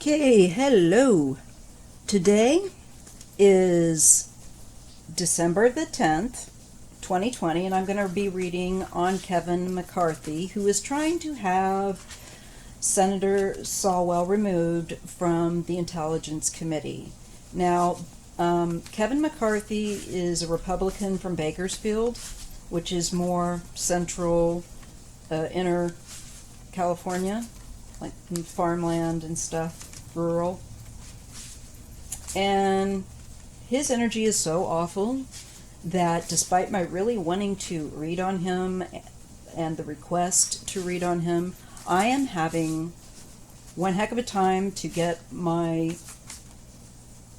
Okay, hello. Today is December the 10th, 2020, and I'm going to be reading on Kevin McCarthy, who is trying to have Senator Swalwell removed from the Intelligence Committee. Now, Kevin McCarthy is a Republican from Bakersfield, which is more central, inner California, like farmland and stuff, rural. And his energy is so awful that despite my really wanting to read on him and the request to read on him, I am having one heck of a time to get my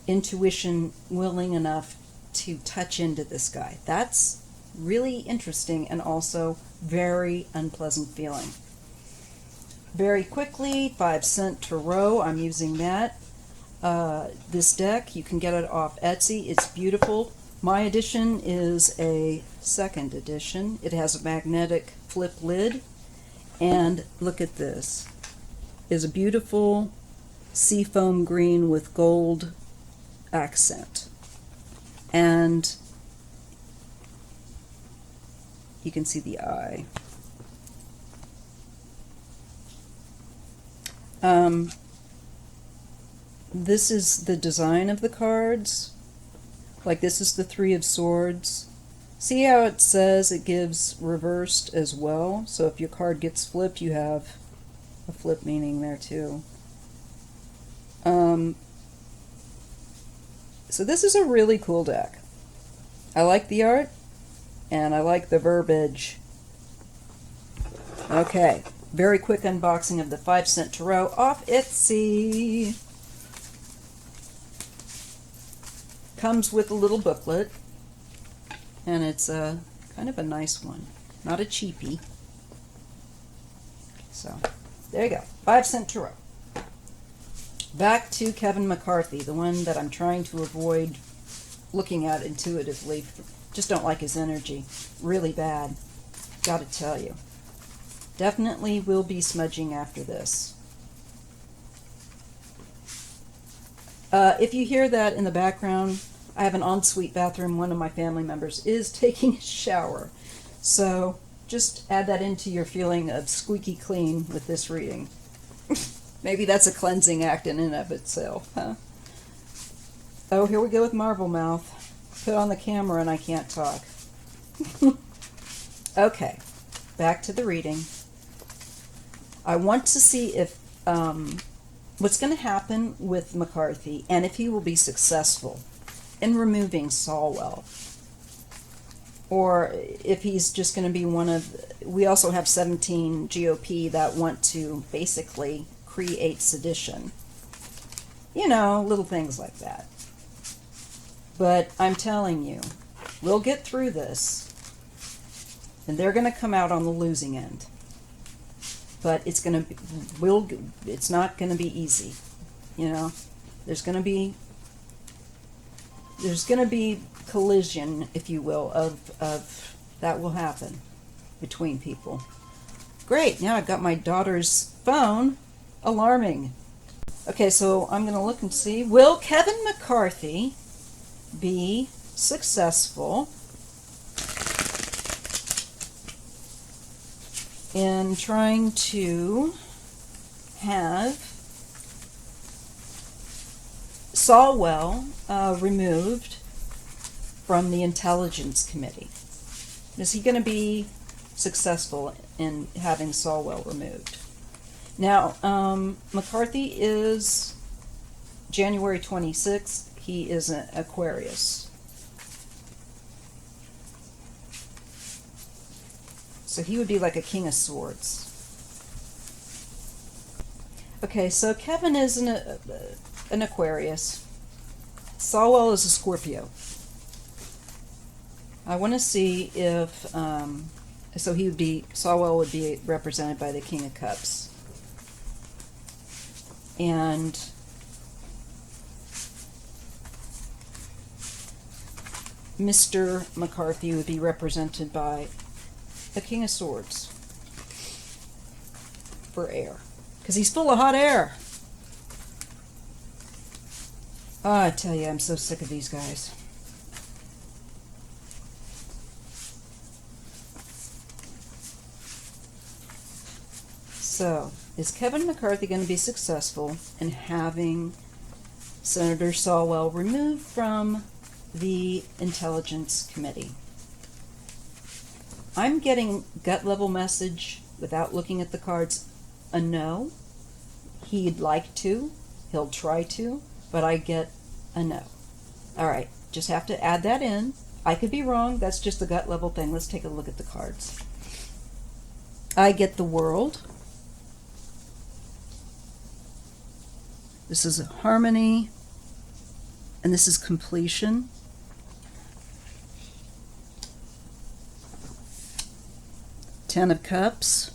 intuition willing enough to touch into this guy. That's really interesting and also very unpleasant feeling. Very quickly, 5-cent tarot, I'm using that. This deck, you can get it off Etsy. It's beautiful. My edition is a second edition. It has a magnetic flip lid. And look at this. It's a beautiful seafoam green with gold accent. And you can see the eye. This is the design of the cards. Like, this is the Three of Swords. See how it says it gives reversed as well? So if your card gets flipped, you have a flip meaning there too. So this is a really cool deck. I like the art, and I like the verbiage. Okay, very quick unboxing of the 5-cent tarot off Etsy. Comes with a little booklet, and it's a kind of a nice one, not a cheapie. So there you go, 5-cent tarot. Back to Kevin McCarthy, the one that I'm trying to avoid looking at intuitively. Just don't like his energy, really bad, gotta tell you. Definitely will be smudging after this. If you hear that in the background, I have an ensuite bathroom. One of my family members is taking a shower. So just add that into your feeling of squeaky clean with this reading. Maybe that's a cleansing act in and of itself, huh? Oh, here we go with Marble Mouth. Put on the camera and I can't talk. Okay, back to the reading. I want to see if what's going to happen with McCarthy, and if he will be successful in removing Swalwell, or if he's just going to be one of. We also have 17 GOP that want to basically create sedition. You know, little things like that. But I'm telling you, we'll get through this, and they're going to come out on the losing end. But it's going to be, it's not going to be easy, you know. There's going to be collision, if you will, of that will happen between people. Great, now I've got my daughter's phone alarming. Okay, so I'm going to look and see, will Kevin McCarthy be successful in trying to have Swalwell removed from the Intelligence Committee? Is he going to be successful in having Swalwell removed? Now, McCarthy is January 26th. He is an Aquarius. So he would be like a King of Swords. Okay, so Kevin is an Aquarius. Swalwell is a Scorpio. I want to see if, so Swalwell would be represented by the King of Cups. And Mr. McCarthy would be represented by the King of Swords for air, because he's full of hot air. Oh, I tell you, I'm so sick of these guys. So, is Kevin McCarthy going to be successful in having Senator Swalwell removed from the Intelligence Committee? I'm getting gut level message without looking at the cards, a no. He'd like to, he'll try to, but I get a no. All right, just have to add that in. I could be wrong, that's just the gut level thing. Let's take a look at the cards. I get the World. This is harmony, and this is completion. Ten of Cups.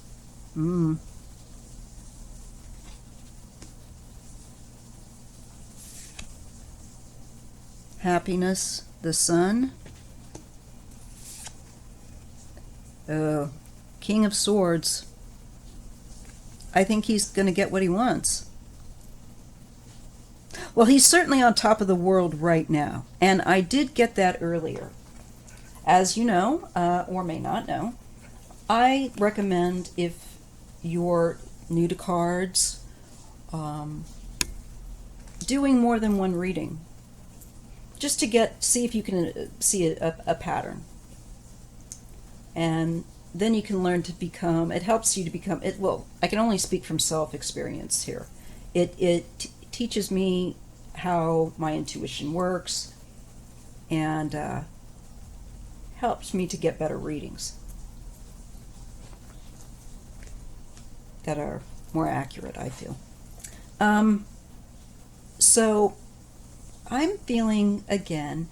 Happiness, the Sun. King of Swords. I think he's going to get what he wants. Well, he's certainly on top of the world right now, and I did get that earlier. As you know, or may not know, I recommend, if you're new to cards, doing more than one reading, just to see if you can see a pattern. And then you can learn to become, it helps you to become, well, I can only speak from self-experience here. It teaches me how my intuition works, and helps me to get better readings that are more accurate, I feel. So I'm feeling, again,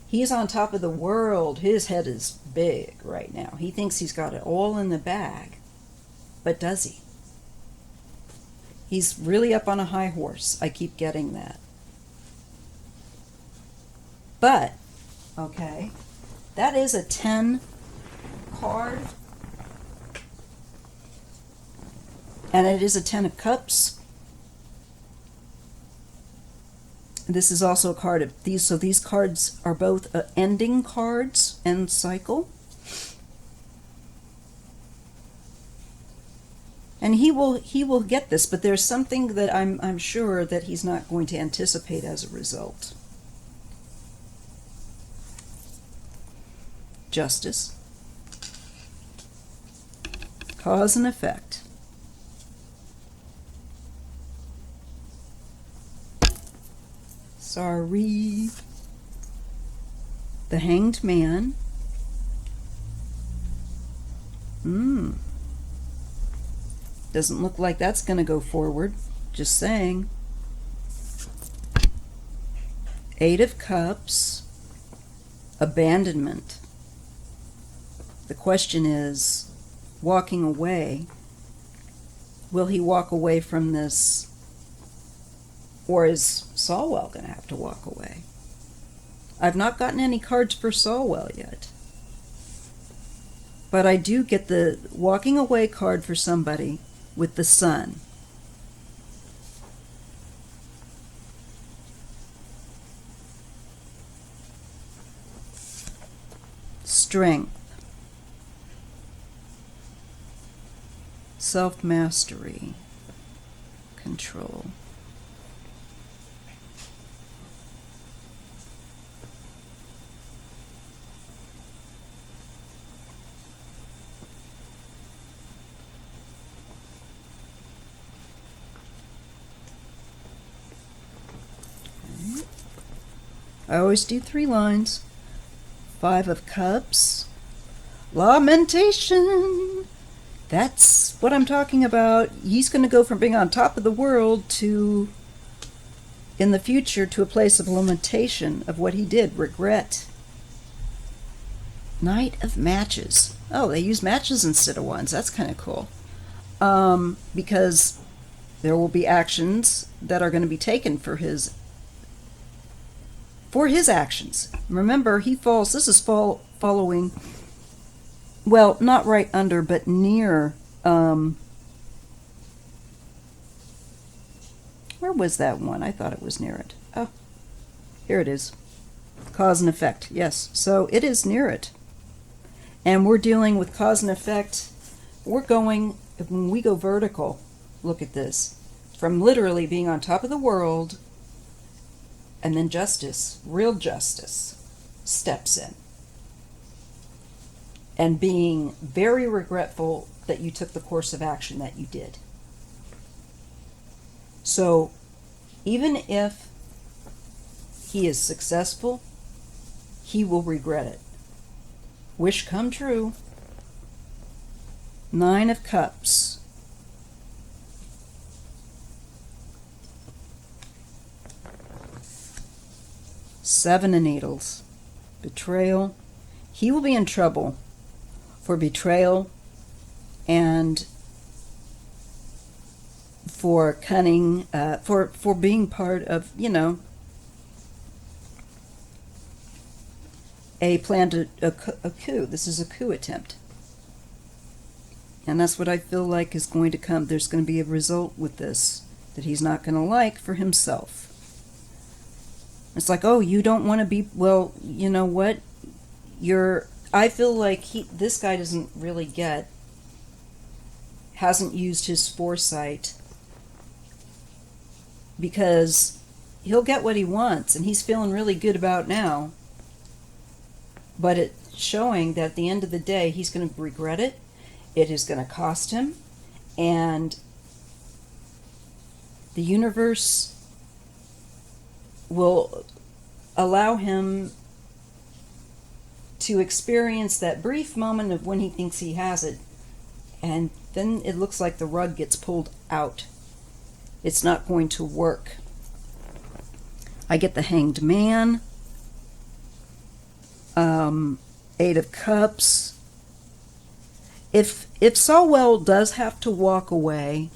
he's on top of the world. His head is big right now. He thinks he's got it all in the bag, but does he? He's really up on a high horse. I keep getting that. But, okay, that is a 10 card. And it is a 10 of Cups. This is also a card of these, so these cards are both ending cards, end cycle. And he will get this, but there's something that I'm sure that he's not going to anticipate as a result. Justice. Cause and effect. Sorry. The Hanged Man. Doesn't look like that's going to go forward. Just saying. Eight of Cups. Abandonment. The question is, walking away. Will he walk away from this? Or is Swalwell going to have to walk away? I've not gotten any cards for Swalwell yet. But I do get the walking away card for somebody with the Sun. Strength. Self-mastery. Control. I always do 3 lines. 5 of Cups. Lamentation. That's what I'm talking about. He's going to go from being on top of the world to, in the future, to a place of lamentation of what he did. Regret. Knight of Matches. Oh, they use matches instead of wands. That's kind of cool. Because there will be actions that are going to be taken for his actions. Remember, he falls, this is following, well, not right under, but near, where was that one? I thought it was near it. Oh, Here it is. Cause and effect. Yes. So it is near it. And we're dealing with cause and effect. We're going, when we go vertical, look at this, from literally being on top of the world, and then justice, real justice, steps in. And being very regretful that you took the course of action that you did. So even if he is successful, he will regret it. Wish come true. 9 of Cups. Seven of Needles. Betrayal. He will be in trouble for betrayal and for cunning, for being part of, a planned a coup. This is a coup attempt. And that's what I feel like is going to come. There's going to be a result with this that he's not going to like for himself. It's like, oh, you don't want to be, well, you know what? I feel like this guy doesn't really hasn't used his foresight, because he'll get what he wants, and he's feeling really good about now. But it's showing that at the end of the day, he's going to regret it. It is going to cost him. And the universe will allow him to experience that brief moment of when he thinks he has it. And then it looks like the rug gets pulled out. It's not going to work. I get the Hanged Man. 8 of Cups. If Solwell does have to walk away,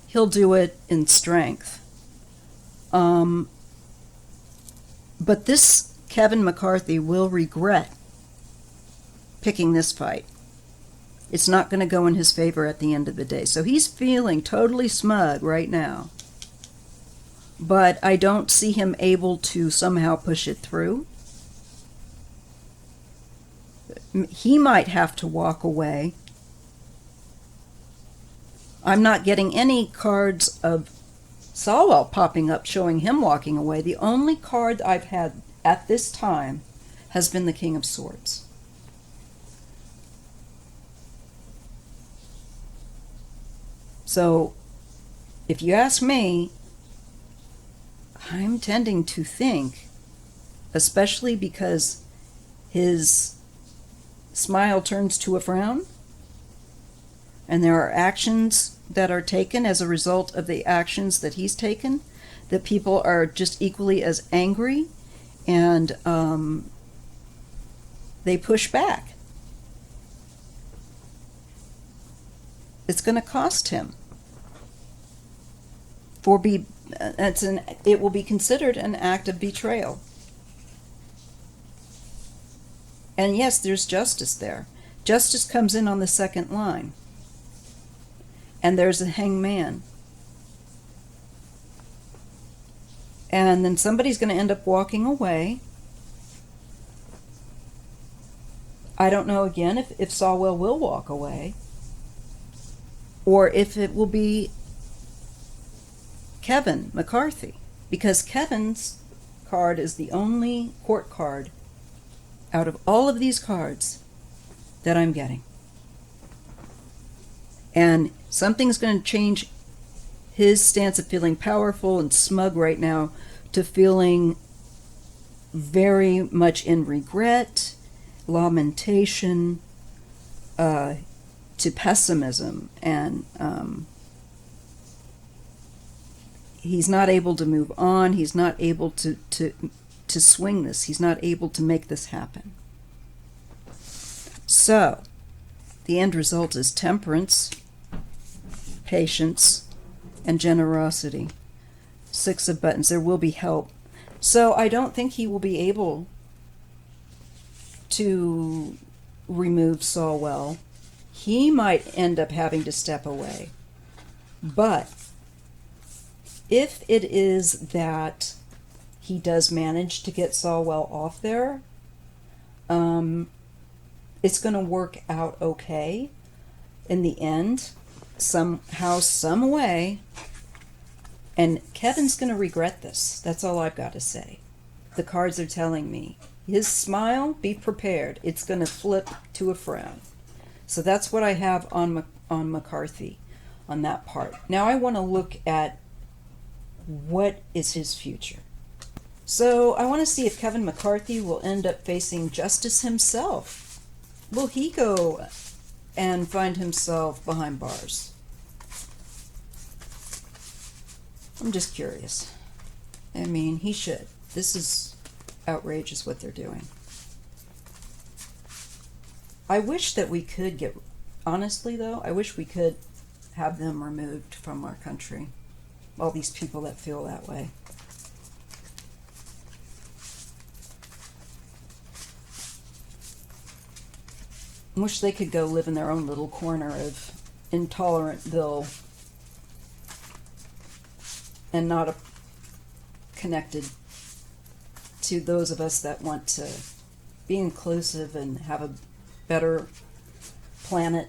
he'll do it in strength. But this Kevin McCarthy will regret picking this fight. It's not going to go in his favor at the end of the day. So he's feeling totally smug right now. But I don't see him able to somehow push it through. He might have to walk away. I'm not getting any cards of Solwell popping up showing him walking away. The only card I've had at this time has been the King of Swords. So, if you ask me, I'm tending to think, especially because his smile turns to a frown, and there are actions that are taken as a result of the actions that he's taken, that people are just equally as angry, and they push back. It's going to cost him. It will be considered an act of betrayal. And yes, there's justice there. Justice comes in on the second line. And there's a Hanged Man. And then somebody's going to end up walking away. I don't know again if Solwell will walk away, or if it will be Kevin McCarthy, because Kevin's card is the only court card out of all of these cards that I'm getting. And something's going to change his stance of feeling powerful and smug right now to feeling very much in regret, lamentation, to pessimism, and he's not able to move on. He's not able to swing this. He's not able to make this happen. So, the end result is temperance, patience, and generosity. 6 of Buttons. There will be help. So I don't think he will be able to remove Solwell. He might end up having to step away. But if it is that he does manage to get Solwell off there, it's going to work out okay in the end, somehow, some way. And Kevin's going to regret this. That's all I've got to say. The cards are telling me. His smile, be prepared. It's going to flip to a frown. So that's what I have on McCarthy, on that part. Now I want to look at what is his future. So I want to see if Kevin McCarthy will end up facing justice himself. Will he go and find himself behind bars? I'm just curious. I mean, he should. This is outrageous what they're doing. I wish that we could get, honestly though, I wish we could have them removed from our country. All these people that feel that way. I wish they could go live in their own little corner of Intolerantville and not connected to those of us that want to be inclusive and have a better planet.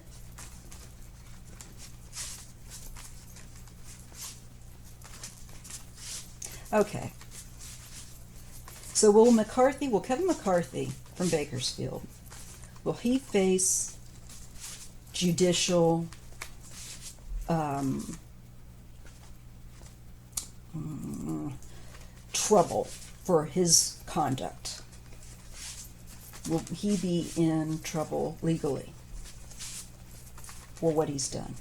Okay. So will Kevin McCarthy from Bakersfield, will he face judicial trouble for his conduct? Will he be in trouble legally for what he's done?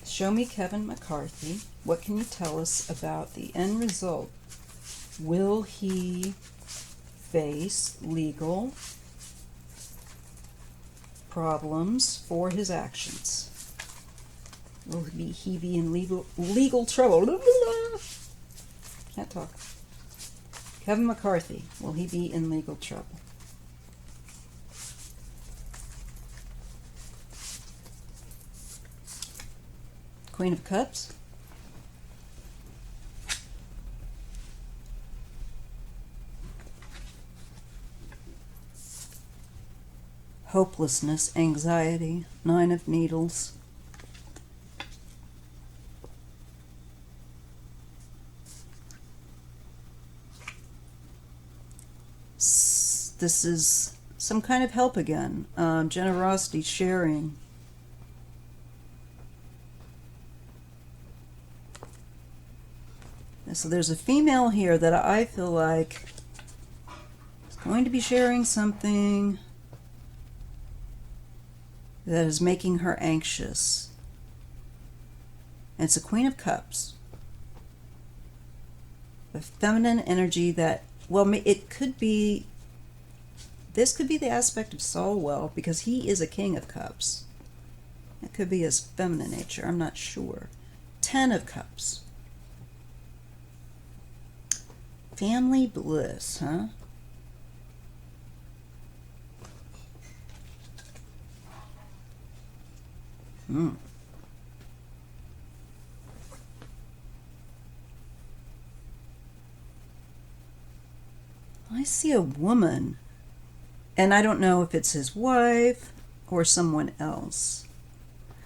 Show me Kevin McCarthy. What can you tell us about the end result? Will he face legal problems for his actions? Will he be in legal trouble? Can't talk. Kevin McCarthy, will he be in legal trouble? Queen of Cups. Hopelessness, anxiety, Nine of Needles. This is some kind of help again. Generosity, sharing. So there's a female here that I feel like is going to be sharing something that is making her anxious. And it's a Queen of Cups. The feminine energy that, well, it could be, this could be the aspect of Solwell because he is a King of Cups. It could be his feminine nature, I'm not sure. 10 of Cups. Family bliss, huh? I see a woman, and I don't know if it's his wife or someone else.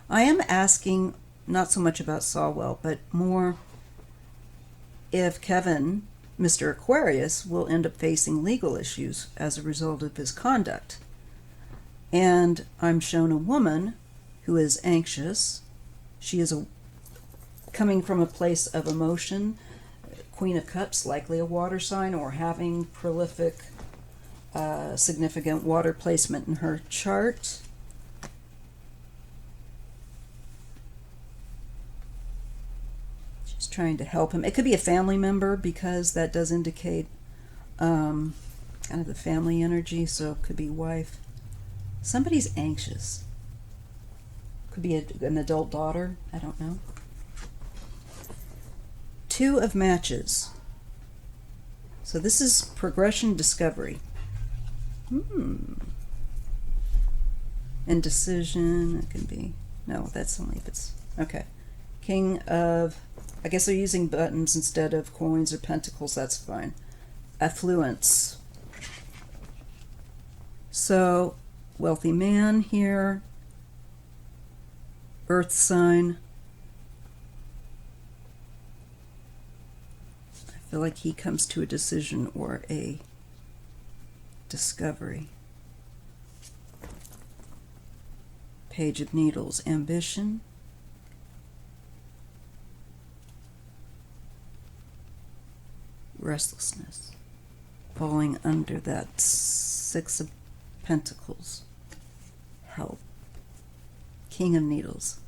I am asking not so much about Solwell, but more if Kevin, Mr. Aquarius, will end up facing legal issues as a result of his conduct. And I'm shown a woman who is anxious. She is coming from a place of emotion. Queen of Cups, likely a water sign or having prolific, significant water placement in her chart. She's trying to help him. It could be a family member because that does indicate kind of the family energy, so it could be wife. Somebody's anxious. Could be an adult daughter, I don't know. 2 of Matches. So this is progression, discovery. Indecision, it can be, no, that's only if it's, okay. King of, I guess they're using buttons instead of coins or pentacles, that's fine. Affluence. So, wealthy man here. Earth sign. I feel like he comes to a decision or a discovery. Page of Needles, ambition. Restlessness. Falling under that Six of Pentacles. Help. King of Needles.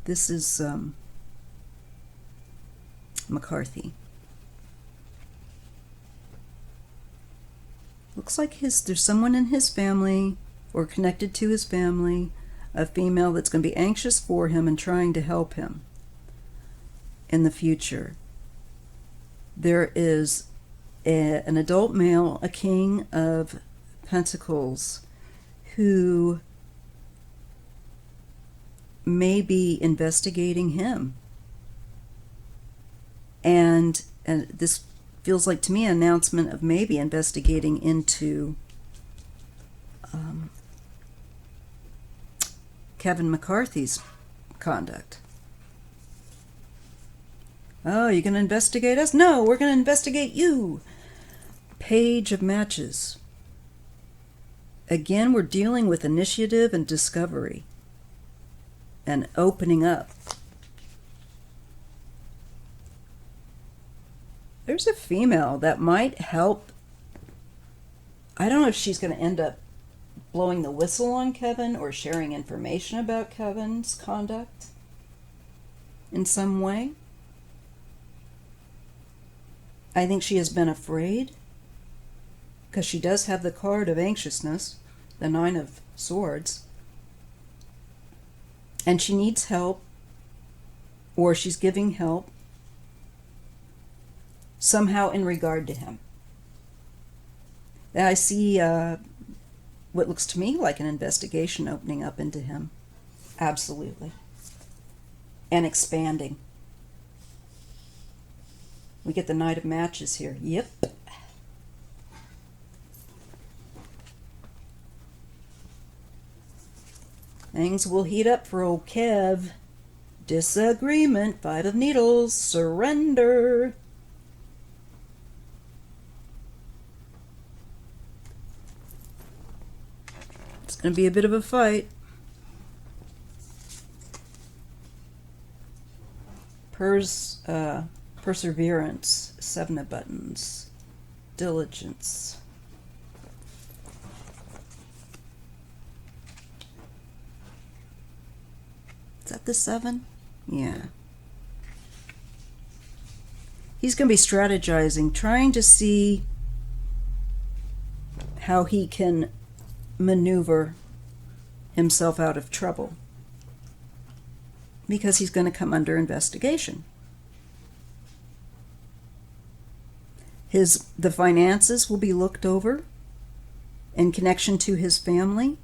This is McCarthy. Looks like there's someone in his family or connected to his family, a female that's going to be anxious for him and trying to help him in the future. There is an adult male, a King of Pentacles, who may be investigating him. And this feels like to me an announcement of maybe investigating into Kevin McCarthy's conduct. Oh, you're going to investigate us? No, we're going to investigate you. Page of Matches. Again, we're dealing with initiative and discovery and opening up. There's a female that might help. I don't know if she's going to end up blowing the whistle on Kevin or sharing information about Kevin's conduct in some way. I think she has been afraid because she does have the card of anxiousness, the Nine of Swords, and she needs help, or she's giving help somehow in regard to him. I see what looks to me like an investigation opening up into him. Absolutely. And expanding. We get the Knight of Matches here. Yep. Things will heat up for old Kev. Disagreement. Five of Needles. Surrender. It's going to be a bit of a fight. Perseverance. Seven of Buttons. Diligence. Is that the seven? Yeah. He's going to be strategizing, trying to see how he can maneuver himself out of trouble, because he's going to come under investigation. The finances will be looked over in connection to his family.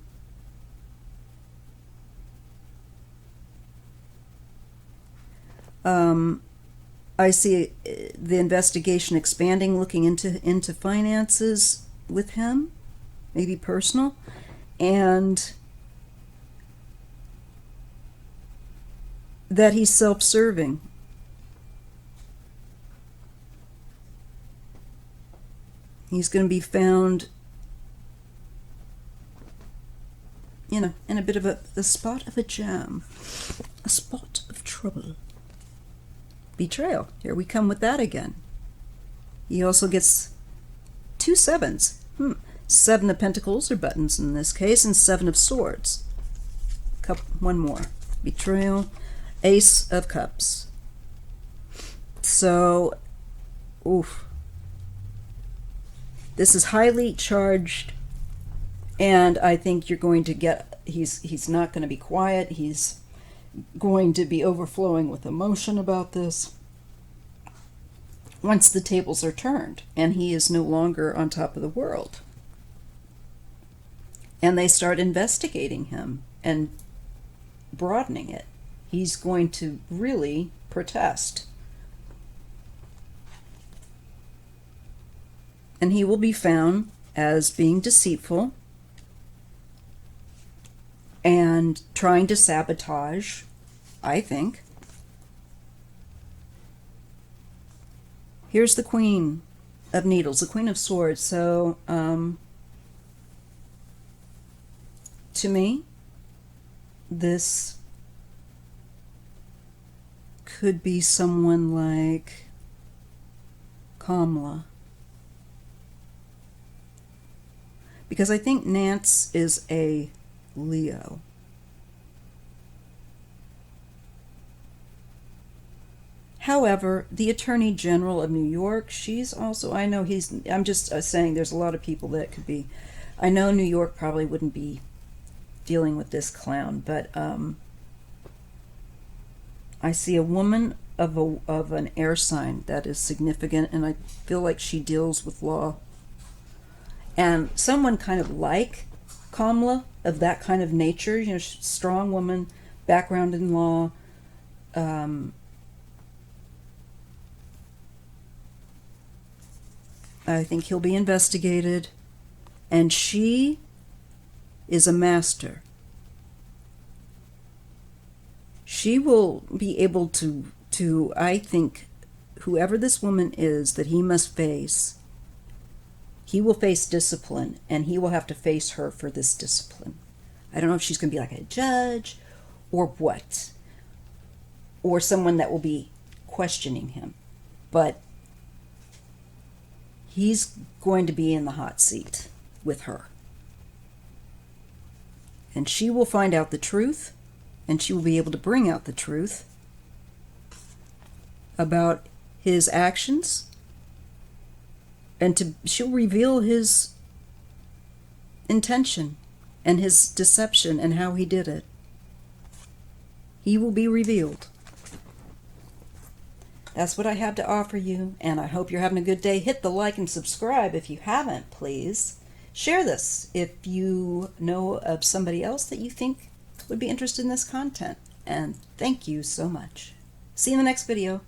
I see the investigation expanding, looking into finances with him, maybe personal, and that he's self-serving. He's going to be found, in a bit of a spot of a jam, a spot of trouble. Betrayal. Here we come with that again. He also gets two sevens. Seven of Pentacles, or buttons in this case, and Seven of Swords. One more. Betrayal. Ace of Cups. So, this is highly charged, and I think you're going to get, he's not going to be quiet. He's going to be overflowing with emotion about this once the tables are turned and he is no longer on top of the world. And they start investigating him and broadening it. he's going to really protest. And he will be found as being deceitful and trying to sabotage, I think. Here's the Queen of Needles, the Queen of Swords. So, to me, this could be someone like Kamala. Because I think Nance is a Leo. However, the Attorney General of New York, she's also, I know I'm just saying there's a lot of people that could be. I know New York probably wouldn't be dealing with this clown, but I see a woman of an air sign that is significant, and I feel like she deals with law. And someone kind of like Kamala, of that kind of nature, you know, strong woman, background in law. I think he'll be investigated, and she is a master. She will be able to, I think, whoever this woman is that he must face, he will face discipline, and he will have to face her for this discipline. I don't know if she's going to be like a judge or what, or someone that will be questioning him, but he's going to be in the hot seat with her. And she will find out the truth, and she will be able to bring out the truth about his actions, and she'll reveal his intention and his deception and how he did it. He will be revealed. That's what I have to offer you, and I hope you're having a good day. Hit the like and subscribe if you haven't, please. Share this if you know of somebody else that you think would be interested in this content. And thank you so much. See you in the next video.